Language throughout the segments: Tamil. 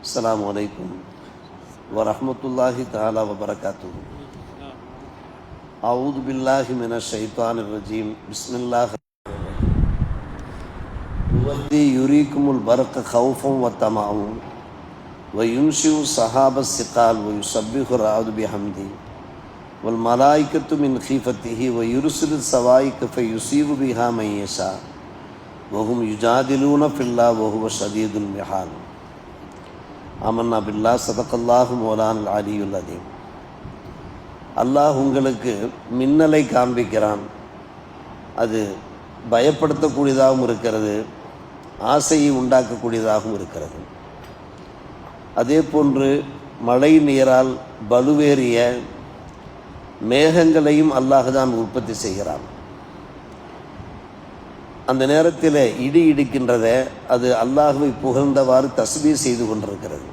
السلام عليكم ورحمة الله تعالى وبركاته. أعوذ بالله من الشيطان الرجيم. بسم الله الذي يريكم البرق خوفا وطمعا وينشئ السحاب الثقال ويسبح الرعد بحمده والملائكة من خيفته ويرسل الصواعق فيصيب بها من يشاء وهم يجادلون في الله وهو شديد المحال. ஆமன்னா பில்லா சதகல்லாஹு மௌலானல் அலியுல் அதீம். அல்லாஹ் உங்களுக்கு மின்னலை காண்பிக்கிறான். அது பயப்படுத்தக்கூடியதாகவும் இருக்கிறது, ஆசையை உண்டாக்கக்கூடியதாகவும் இருக்கிறது. அதே போன்று மழை நீரால் பலுவேறிய மேகங்களையும் அல்லாஹ் தான் உற்பத்தி செய்கிறான். அந்த நேரத்தில் இடி இடிக்கின்றத அது அல்லாஹுவை புகழ்ந்தவாறு தஸ்பீஹ் செய்து கொண்டிருக்கிறது.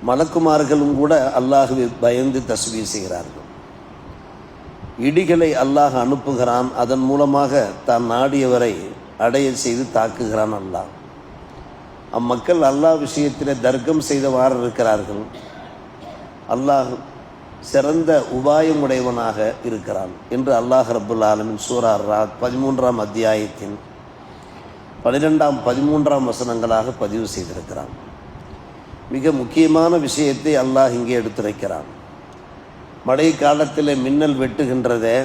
மலக்குமார்களும் கூட அல்லாஹுவை பயந்து தஸ்பீஹ் செய்கிறார்கள். இடிகளை அல்லாஹ் அனுப்புகிறான், அதன் மூலமாக தான் நாடியவரை அடைய செய்து தாக்குகிறான் அல்லாஹ். அம்மக்கள் அல்லாஹ் விஷயத்தில் தர்க்கம் செய்தவாறு இருக்கிறார்கள். அல்லாஹ் சிறந்த உபாயமுடையவனாக இருக்கிறான் என்று அல்லாஹ் ரப்புல் ஆலமீன் சூரா அர்-ரஅத் 13ஆம் அத்தியாயத்தின் 12, 13 வசனங்களாக பதிவு செய்திருக்கிறான். மிக முக்கியமான விஷயத்தை அல்லாஹ் இங்கே எடுத்துரைக்கிறான். மழை காலத்தில் மின்னல் வெட்டுகின்றதே,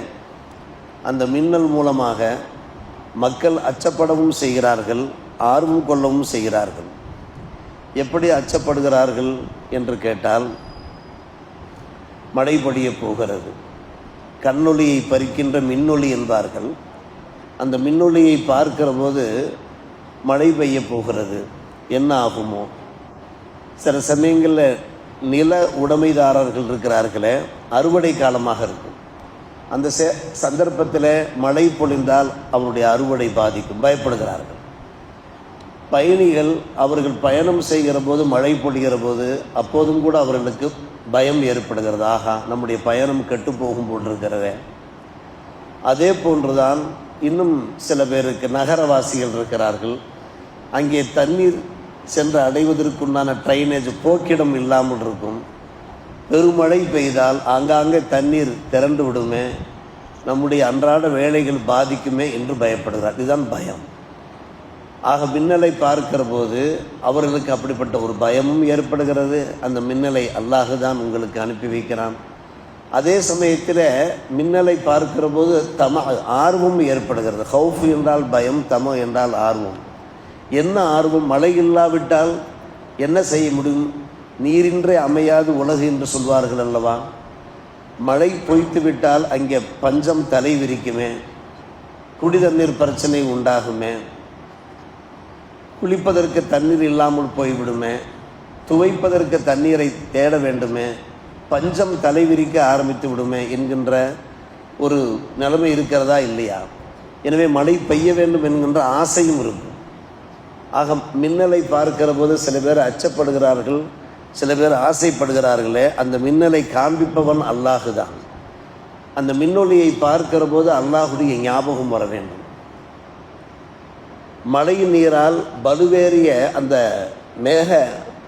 அந்த மின்னல் மூலமாக மக்கள் அச்சப்படவும் செய்கிறார்கள், ஆர்வம் கொள்ளவும் செய்கிறார்கள். எப்படி அச்சப்படுகிறார்கள் என்று கேட்டால், மழை பொழிய போகிறது, கண்ணொளியை பறிக்கின்ற மின்னொளி என்பார்கள். அந்த மின்னொளியை பார்க்கிற போது மழை பெய்ய போகிறது, என்ன ஆகுமோ? சில சமயங்களில் நில உடைமைதாரர்கள் இருக்கிறார்களே, அறுவடை காலமாக இருக்கும். அந்த சந்தர்ப்பத்தில் மழை பொழிந்தால் அவருடைய அறுவடை பாதிக்கும், பயப்படுகிறார்கள். பயணிகள் அவர்கள் பயணம் செய்கிற போது மழை பொழிகிற போது அப்போதும் கூட அவர்களுக்கு பயம் ஏற்படுகிறது. ஆகா, நம்முடைய பயணம் கெட்டு போகும் போன்றிருக்கிறதே. அதே போன்றுதான் இன்னும் சில பேருக்கு நகரவாசிகள் இருக்கிறார்கள். அங்கே தண்ணீர் சென்று அடைவதற்குண்டான ட்ரைனேஜ் போக்கிடம் இல்லாமல் இருக்கும். பெருமழை பெய்தால் ஆங்காங்கே தண்ணீர் திரண்டு விடுமே, நம்முடைய அன்றாட வேலைகள் பாதிக்குமே என்று பயப்படுகிறார். இதுதான் பயம். ஆக மின்னலை பார்க்கிற போது அவர்களுக்கு அப்படிப்பட்ட ஒரு பயமும் ஏற்படுகிறது. அந்த மின்னலை அல்லாஹ் தான் உங்களுக்கு அனுப்பி வைக்கிறான். அதே சமயத்தில் மின்னலை பார்க்கிற போது ஆர்வம் ஏற்படுகிறது. ஹவுஃப் என்றால் பயம், தம என்றால் ஆர்வம். என்ன ஆர்வம்? மழை இல்லாவிட்டால் என்ன செய்ய முடியும்? நீரின்றே அமையாது உலகு என்று சொல்வார்கள் அல்லவா? மழை பொய்த்து விட்டால் அங்கே பஞ்சம் தலை விரிக்குமே, குடி தண்ணீர் பிரச்சனை உண்டாகுமே, குளிப்பதற்கு தண்ணீர் இல்லாமல் போய்விடுமே, துவைப்பதற்கு தண்ணீரை தேட வேண்டுமே, பஞ்சம் தலைவிரிக்க ஆரம்பித்து விடுமே என்கின்ற ஒரு நிலைமை இருக்கிறதா இல்லையா? எனவே மழை பெய்ய வேண்டும் என்கின்ற ஆசையும் இருக்கும். ஆக மின்னலை பார்க்கிற போது சில பேர் அச்சப்படுகிறார்கள், சில பேர் ஆசைப்படுகிறார்களே. அந்த மின்னலை காண்பிப்பவன் அல்லாஹு தான். அந்த மின்னொலியை பார்க்கிற போது அல்லாஹுடைய ஞாபகம் வர வேண்டும். மழை நீரால் பலுவேறிய அந்த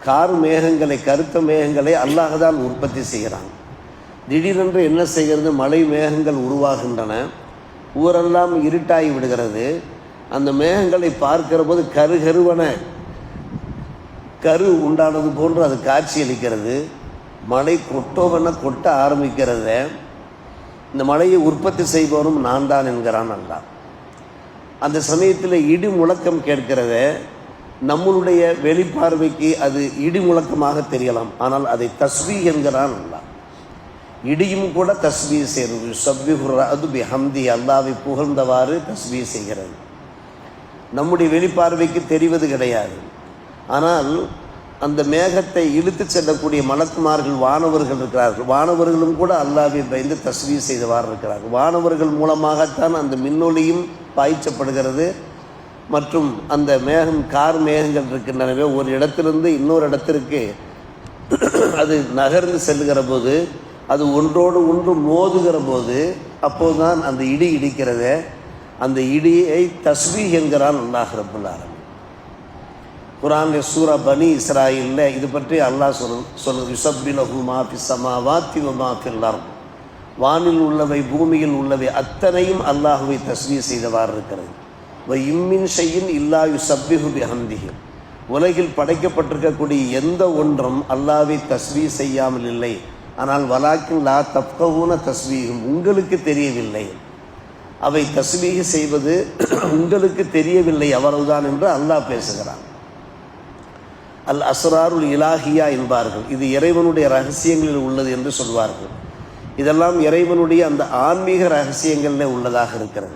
கார் மேகங்களை, கருத்த மேகங்களை அல்லாஹ் தான் உற்பத்தி செய்கிறான். திடீரென்று என்ன செய்கிறது? மழை மேகங்கள் உருவாகின்றன, ஊரெல்லாம் இருட்டாகி விடுகிறது. அந்த மேகங்களை பார்க்கிற போது கருகருவன கரு உண்டானது போன்று அது காட்சியளிக்கிறது. மழை கொட்ட ஆரம்பிக்கிறது. இந்த மழையை உற்பத்தி செய்பவரும் நான் தான் என்கிறான் அல்லாஹ். அந்த சமயத்தில் இடி முழக்கம் கேட்கிறத நம்மளுடைய வெளிப்பார்வைக்கு அது இடி முழக்கமாக தெரியலாம், ஆனால் அதை தஸ்பீஹ் என்கிறான் அல்லாஹ். இடியும் கூட தஸ்பீஹ் செய்கிறது. யுஸப்பிஹுர் ரஅது பிஹம்தி, அல்லாஹ்வை புகழ்ந்தவாறு தஸ்பீஹ் செய்கிறது. நம்முடைய வெளிப்பார்வைக்கு தெரிவது கிடையாது. ஆனால் அந்த மேகத்தை இழுத்து செல்லக்கூடிய மலக்குமார்கள், வானவர்கள் இருக்கிறார்கள். வானவர்களும் கூட அல்லாஹ்வை பயந்து தஸ்பீஹ் செய்தவாறு இருக்கிறார்கள். வானவர்கள் மூலமாகத்தான் அந்த மின்னொலியும் பாய்ச்சப்படுகிறது. மற்றும் அந்த மேகம், கார் மேகங்கள் இருக்கின்றனவே, ஒரு இடத்திலிருந்து இன்னொரு இடத்திற்கு அது நகர்ந்து செல்லுகிற போது, அது ஒன்றோடு ஒன்று மோதுகிற போது அப்போதுதான் அந்த இடி இடிக்கிறத. அந்த இடியை தஸ்பீஹ் என்கிறான் அல்லாஹ் ரப்புல் ஆலமீன். குர்ஆனில் சூரா பனி இஸ்ராயில்ல இது பற்றி அல்லாஹ் சொல்லுது, யுஸப்பிஹு மா ஃபிஸ் ஸமாவாத்தி வ மா ஃபில் அர்த், வானில் உள்ளவை பூமியில் உள்ளவை அத்தனையும் அல்லாஹுவை தஸ்பீஹ் செய்தவாறு இருக்கிறது. வ இம்மின் ஷைஇன் இல்லா யுஸப்பிஹு பிஹம்திஹி, உலகில் படைக்கப்பட்டிருக்கக்கூடிய எந்த ஒன்றும் அல்லாஹ்வை தஸ்பீஹ் செய்யாமல் இல்லை. ஆனால் வலாக்கின் லா தஃப்கஹூன தஸ்பீஹும், உங்களுக்கு தெரியவில்லை, அவை தஸ்பீஹ் செய்வது உங்களுக்கு தெரியவில்லை, அவ்வளவுதான் என்று அல்லாஹ் பேசுகிறான். அல் அஸ்ராருல் இலாஹியா என்பார்கள். இது இறைவனுடைய ரகசியங்களில் உள்ளது என்று சொல்வார்கள். இதெல்லாம் இறைவனுடைய அந்த ஆன்மீக ரகசியங்களில் உள்ளதாக இருக்கிறது.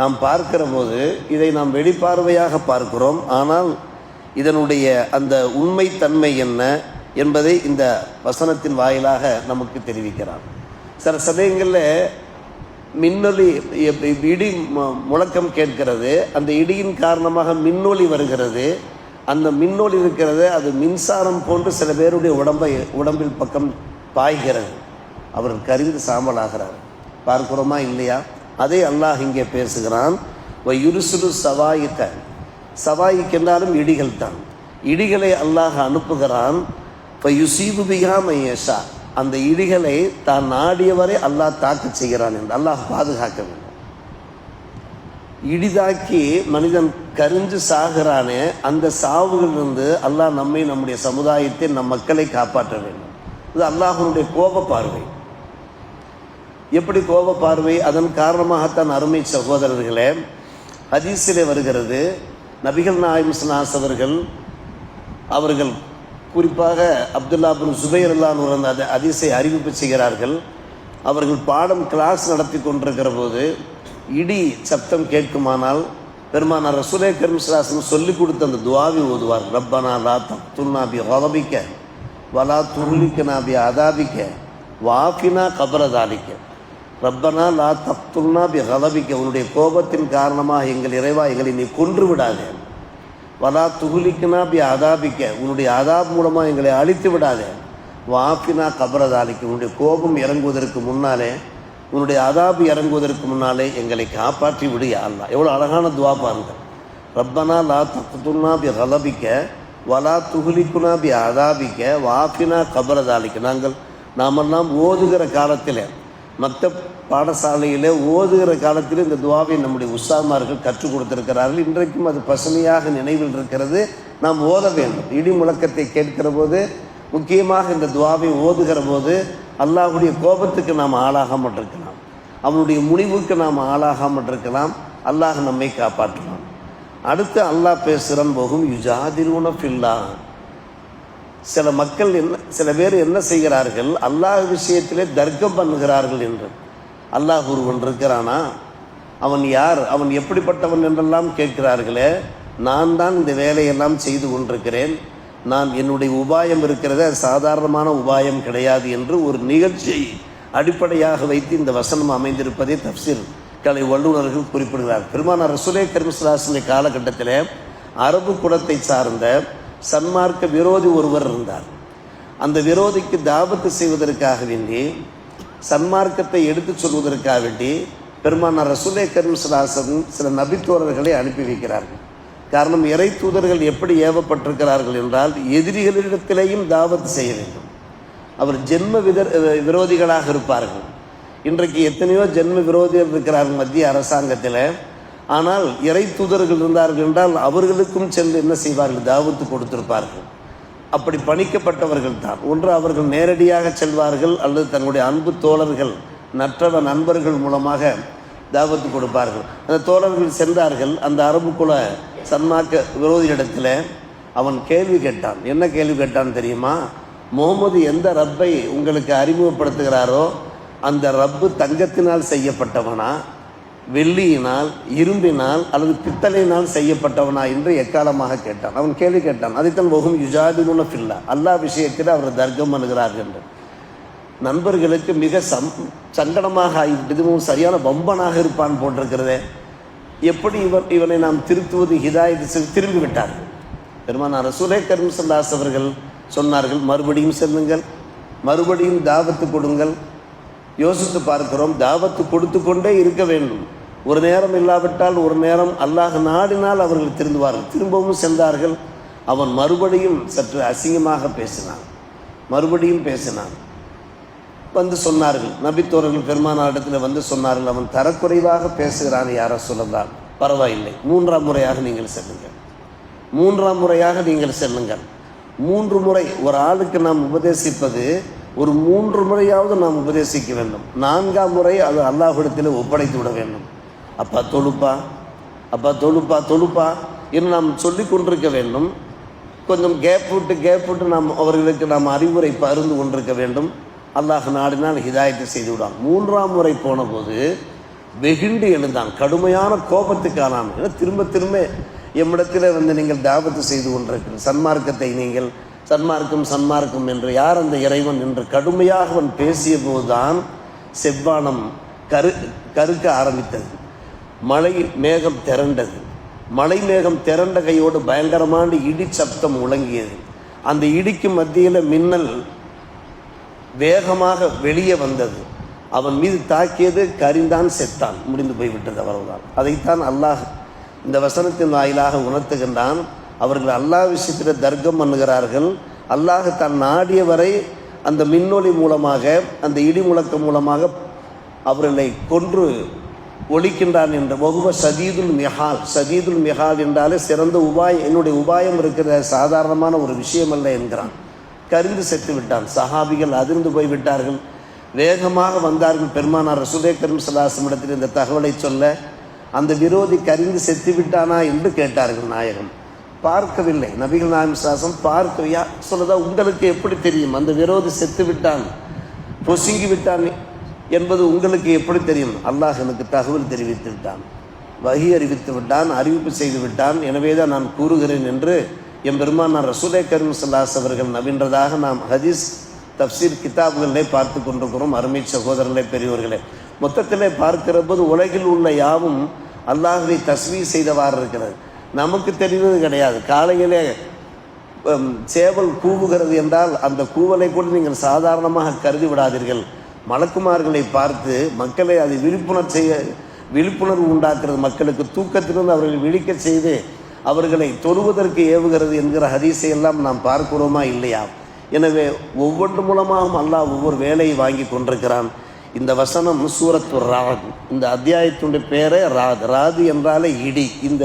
நாம் பார்க்கிற போது இதை நாம் வெளிப்பார்வையாக பார்க்கிறோம். ஆனால் இதனுடைய அந்த உண்மைத்தன்மை என்ன என்பதை இந்த வசனத்தின் வாயிலாக நமக்கு தெரிவிக்கிறான். சில சமயங்களில் மின்னொலி இடி முழக்கம் கேட்கிறது, அந்த இடியின் காரணமாக மின்னொலி வருகிறது. அந்த மின்னொலி இருக்கிறது, அது மின்சாரம் போன்று சில பேருடைய உடம்பில் பக்கம் பாய்கிறது, அவர் கரிந்து சாம்பலாகிறார். பார்க்கிறோமா இல்லையா? அதை அல்லாஹ் இங்கே பேசுகிறான். யுருசுலு சவாயிக்க, சவாயிக் என்றாலும் இடிகள் தான். இடிகளை அல்லாஹ் அனுப்புகிறான். யுசீபு பிஹா மையஷா, அந்த இடிகளை தான் நாடியவரை அல்லாஹ் தாக்க செய்கிறான் என்று அல்லாஹ் பாதுகாக்க வேண்டும். இடிதாக்கி மனிதன் கரிஞ்சு சாகிறானே, அந்த சாவுகளிலிருந்து அல்லாஹ் நம்மை, நம்முடைய சமுதாயத்தை, நம் மக்களை காப்பாற்ற வேண்டும். இது அல்லாஹ்வுடைய கோப பார்வை. எப்படி கோப பார்வை? அதன் காரணமாகத்தான் அருமை சகோதரர்களே, ஹதீஸிலே வருகிறது, நபிகள் நாயகம் ஸல்லல்லாஹு அவர்கள் குறிப்பாக அப்துல்லா பின் சுபைர் அல்லாஹ் அந்த ஹதீஸை அறிவிப்பு செய்கிறார்கள். அவர்கள் பாடம் கிளாஸ் நடத்தி கொண்டிருக்கிற போது இடி சப்தம் கேட்குமானால் பெருமானார் ரசூலே கரீம் ஸல்லல்லாஹு அலைஹி வஸல்லம் சொல்லிக் கொடுத்த அந்த துஆவை ஓதுவார். ரப்பனா லா தக்துல்னா பி கதபிக்க வலா துஹ்லிக்னா பி அதாபிக்க வாஃபினா கப்ர தாலிக்க. ரப்பனா லா தக்துல்னா பி கதபிக்க, உன்னுடைய கோபத்தின் காரணமாக எங்கள் இறைவா எங்களை நீ கொன்று விடாதே. வலா துஹ்லிக்னா பி அதாபிக்க, உன்னுடைய அதாப் மூலமாக எங்களை அழித்து விடாதே. வாஃபினா கப்ர தாலிக்க, உன்னுடைய கோபம் இறங்குவதற்கு முன்னாலே, உன்னுடைய அதாபு இறங்குவதற்கு முன்னாலே எங்களை காப்பாற்றி விடு யா அல்லாஹ். எவ்வளோ அழகான துவா பாருங்கள். ரப்பனா லா தக்துல்னா பி கதபிக்க வலா துஹ்லிக்னா பி அதாபிக்க வாஃபினா கப்ர தாலிக்க. நாமெல்லாம் ஓதுகிற காலத்தில், மற்ற பாடசாலையில் ஓதுகிற காலத்தில் இந்த துவாவை நம்முடைய உஸ்தாமார்கள் கற்றுக் கொடுத்திருக்கிறார்கள். இன்றைக்கும் அது பசுமையாக நினைவில் இருக்கிறது. நாம் ஓத வேண்டும். இடி முழக்கத்தை கேட்கிற போது, முக்கியமாக இந்த துவாவை ஓதுகிற போது அல்லாஹ்வுடைய கோபத்துக்கு நாம் ஆளாகாமல் இருக்கலாம், அவனுடைய முடிவுக்கு நாம் ஆளாகாமல் இருக்கலாம். அல்லாஹ் நம்மை காப்பாற்றுவான். அடுத்து அல்லாஹ் பேசுகிறான், போகும் யுஜாதிலூன ஃபில்லாஹ். சில மக்கள் சில பேர் என்ன செய்கிறார்கள், அல்லாஹ் விஷயத்திலே தர்க்கம் பண்ணுகிறார்கள் என்று. அல்லாஹ் ஒருவன் இருக்கிறானா, அவன் யார், அவன் எப்படிப்பட்டவன் என்றெல்லாம் கேட்கிறார்களே. நான் தான் இந்த வேலையெல்லாம் செய்து கொண்டிருக்கிறேன், நான் என்னுடைய உபாயம் இருக்கிறத சாதாரணமான உபாயம் கிடையாது என்று ஒரு நிகழ்ச்சியை அடிப்படையாக வைத்து இந்த வசனம் அமைந்திருப்பதை தஃப்சீர் கலை வல்லுநர்கள் குறிப்பிடுகிறார். பெருமானார் ரசூலே கரீம் ஸல்லல்லாஹு அலைஹி வஸல்லம் காலகட்டத்தில் அரபு குலத்தை சார்ந்த சன்மார்க்க விரோதி ஒருவர் இருந்தார். அந்த விரோதிக்கு தாவத்து செய்வதற்காக வேண்டி, சன்மார்க்கத்தை எடுத்து சொல்வதற்காக வேண்டி பெருமானார் ரசூலே கரீம் ஸல்லல்லாஹு அலைஹி வஸல்லம் சில நபித்தோழர்களை அனுப்பி வைக்கிறார்கள். காரணம், இறை தூதர்கள் எப்படி ஏவப்பட்டிருக்கிறார்கள் என்றால், எதிரிகளிடத்திலேயும் தாவத்து செய்ய வேண்டும். அவர் ஜென்ம விரோதிகளாக இருப்பார்கள். இன்றைக்கு எத்தனையோ ஜென்ம விரோதிகள் இருக்கிறார்கள் மத்திய அரசாங்கத்தில். ஆனால் இறை தூதர்கள் இருந்தார்கள் என்றால் அவர்களுக்கும் சென்று என்ன செய்வார்கள், தாவத்து கொடுத்திருப்பார்கள். அப்படி பணிக்கப்பட்டவர்கள் தான். ஒன்று அவர்கள் நேரடியாக செல்வார்கள், அல்லது தங்களுடைய அன்பு தோழர்கள், நற்றவ நண்பர்கள் மூலமாக தாவத்து கொடுப்பார்கள். அந்த தோழர்கள் சென்றார்கள். அந்த அரபு குல சன்மார்க்க விரோதியிடத்தில் அவன் கேள்வி கேட்டான். என்ன கேள்வி கேட்டான் தெரியுமா? முகமது எந்த ரப்பை உங்களுக்கு அறிமுகப்படுத்துகிறாரோ அந்த ரப்பு தங்கத்தினால் செய்யப்பட்டவனா, வெள்ளியினால், இரும்பினால் அல்லது பித்தளையினால் செய்யப்பட்டவனா என்று எக்காலமாக கேட்டான். அவன் கேள்வி கேட்டான். அதைத்தான் வகும் யுஜாதிலூன ஃபில்லா, அல்லாஹ் விஷயத்தில் அவர் தர்க்கம் பண்ணுகிறார்கள் என்று. நண்பர்களுக்கு மிக சங்கடமாக இதுவும் சரியான பம்பனாக இருப்பான் போட்டிருக்கிறதே. எப்படி இவனை நாம் திருத்துவது, ஹிதாயத்து திரும்பி விட்டார்கள். பெருமானார் ரசூலே கரீம் ஸல்லல்லாஹு அலைஹி அவர்கள் சொன்னார்கள், மறுபடியும் செல்லுங்கள், மறுபடியும் தாவத்து கொடுங்கள். யோசித்து பார்க்கிறோம், தாவத்து கொடுத்து கொண்டே இருக்க வேண்டும். ஒரு நேரம் இல்லாவிட்டால் ஒரு நேரம் அல்லாஹ் நாடினால் அவர்கள் திருந்துவார்கள். திரும்பவும் சென்றார்கள். அவன் மறுபடியும் சற்று அசிங்கமாக பேசினான். மறுபடியும் பேசினான். வந்து சொன்னார்கள், நபித்தோர்கள் பெருமானாரிடத்தில் வந்து சொன்னார்கள், அவன் தரக்குறைவாக பேசுகிறான் யார சொல்லலாம், பரவாயில்லை, 3ஆம் முறையாக நீங்கள் செல்லுங்கள், 3ஆம் முறையாக நீங்கள் செல்லுங்கள். 3 முறை ஒரு ஆளுக்கு நாம் உபதேசிப்பது ஒரு 3 முறையாவது நாம் உபதேசிக்க வேண்டும். 4ஆம் முறை அது அல்லாஹ்விடத்தில் ஒப்படைத்து விட வேண்டும். அப்பா தொழுப்பா, அப்பா தொழுப்பா, தொழுப்பா என்று நாம் சொல்லி கொண்டிருக்க வேண்டும். கொஞ்சம் கேப் விட்டு நாம் அவர்களுக்கு நாம் அறிவுரை பகிர்ந்து கொண்டிருக்க வேண்டும். அல்லாஹ் நாடினால் ஹிதாயத்தை செய்து விடுவான். 3ஆம் முறை போன போது வெகுண்டு எழுந்தான், கடுமையான கோபத்துக்கானான். திரும்ப திரும்ப எம்மிடத்தில் வந்து நீங்கள் தாவத்து செய்து கொண்டிருக்கிறீர்கள், சன்மார்க்கத்தை நீங்கள் சன்மார்க்கம் என்று யார் அந்த இறைவன் என்று கடுமையாக அவன் பேசிய போதுதான் செவ்வானம் கருக்க ஆரம்பித்தது. மழை மேகம் திரண்டது. மழை மேகம் திரண்ட கையோடு பயங்கரமான இடி சப்தம் முழங்கியது. அந்த இடிக்கு மத்தியில் மின்னல் வேகமாக வெளியே வந்தது. அவன் மீது தாக்கியது, கரிந்தான், செத்தான், முடிந்து போய்விட்டது, அவ்வளவுதான். அதைத்தான் அல்லாஹ் இந்த வசனத்தின் வாயிலாக உணர்த்துகின்றான். அவர்கள் அல்லாஹ் விஷயத்தில் தர்க்கம் பண்ணுகிறார்கள். அல்லாஹ் தான் நாடியவரை அந்த மின்னொலி மூலமாக, அந்த இடி முழக்கம் மூலமாக அவர்களை கொன்று ஒழிக்கின்றான் என்ற வகுவ சதீதுல் மிஹால் என்றாலே சிறந்த உபாயம், என்னுடைய உபாயம் இருக்கிற சாதாரணமான ஒரு விஷயம் அல்ல என்கிறான். கரிந்து செத்து விட்டான். சஹாபிகள் அதிர்ந்து போய்விட்டார்கள். வேகமாக வந்தார்கள். பெருமானார் ரசூலுல்லாஹி கரீம் ஸல்லல்லாஹு அலைஹி வஸல்லம் இடத்தில் இந்த தகவலை சொல்ல, அந்த விரோதி கரிந்து செத்து விட்டானா என்று கேட்டார்கள். நாயகம் பார்க்கவில்லை. நபிகள் நாயகம் சாசம் பார்க்கவியா சொல்லதா, உங்களுக்கு எப்படி தெரியும் அந்த விரோதி செத்து விட்டான், பொசுங்கி விட்டான் என்பது உங்களுக்கு எப்படி தெரியும்? அல்லாஹ் எனக்கு தகவல் தெரிவித்து விட்டான், வஹி அறிவித்து விட்டான், அறிவிப்பு செய்து விட்டான், எனவே தான் நான் கூறுகிறேன் என்று எம் பெருமானார் ரசூலுல்லாஹி கரீம் ஸல்லல்லாஹு அலைஹி வஸல்லம் நபின்றதாக நாம் ஹதீஸ் தப்சீர் கிதாபுகளிலே பார்த்து கொண்டிருக்கிறோம். அருமை சகோதரர்களே, பெரியவர்களே, மொத்தத்திலே பார்க்கிற போது உலகில் உள்ள யாவும் அல்லாஹ்வை தஸ்பீஹ் செய்தவாறு இருக்கிறது. நமக்கு தெரிவது கிடையாது. காலையிலே சேவல் கூவுகிறது என்றால் அந்த கூவலை கூட நீங்கள் சாதாரணமாக கருதி விடாதீர்கள். மலக்குமார்களை பார்த்து மக்களை அது விழிப்புணர்வு உண்டாக்குறது, மக்களுக்கு தூக்கத்திலிருந்து அவர்கள் விழிக்க செய்து அவர்களை தொழுவதற்கு ஏவுகிறது என்கிற ஹதீஸை எல்லாம் நாம் பார்க்கிறோமா இல்லையா? எனவே ஒவ்வொன்று மூலமாகவும் அல்லாஹ் ஒவ்வொரு வேலையை வாங்கி கொண்டிருக்கிறான். இந்த வசனம் சூரத்து ராத், இந்த அத்தியாயத்தினுடைய பேரே ராத். ராது என்றாலே இடி. இந்த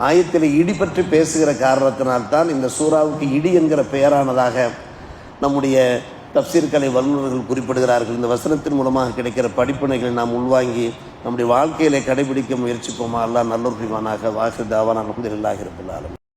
ஆயத்தில் இடி பற்றி பேசுகிற காரணத்தினால்தான் இந்த சூறாவுக்கு இடி என்கிற பெயரானதாக நம்முடைய தப்சீர் கலை வல்லுநர்கள் குறிப்பிடுகிறார்கள். இந்த வசனத்தின் மூலமாக கிடைக்கிற படிப்பினைகளை நாம் உள்வாங்கி நம்முடைய வாழ்க்கையிலே கடைபிடிக்க முயற்சிப்போமா? அல்லாஹ் நல்லொரு புரிவானாக. வாஹிர் தாவானா அல்ஹம்துலில்லாஹி ரப்பில் ஆலமீன்.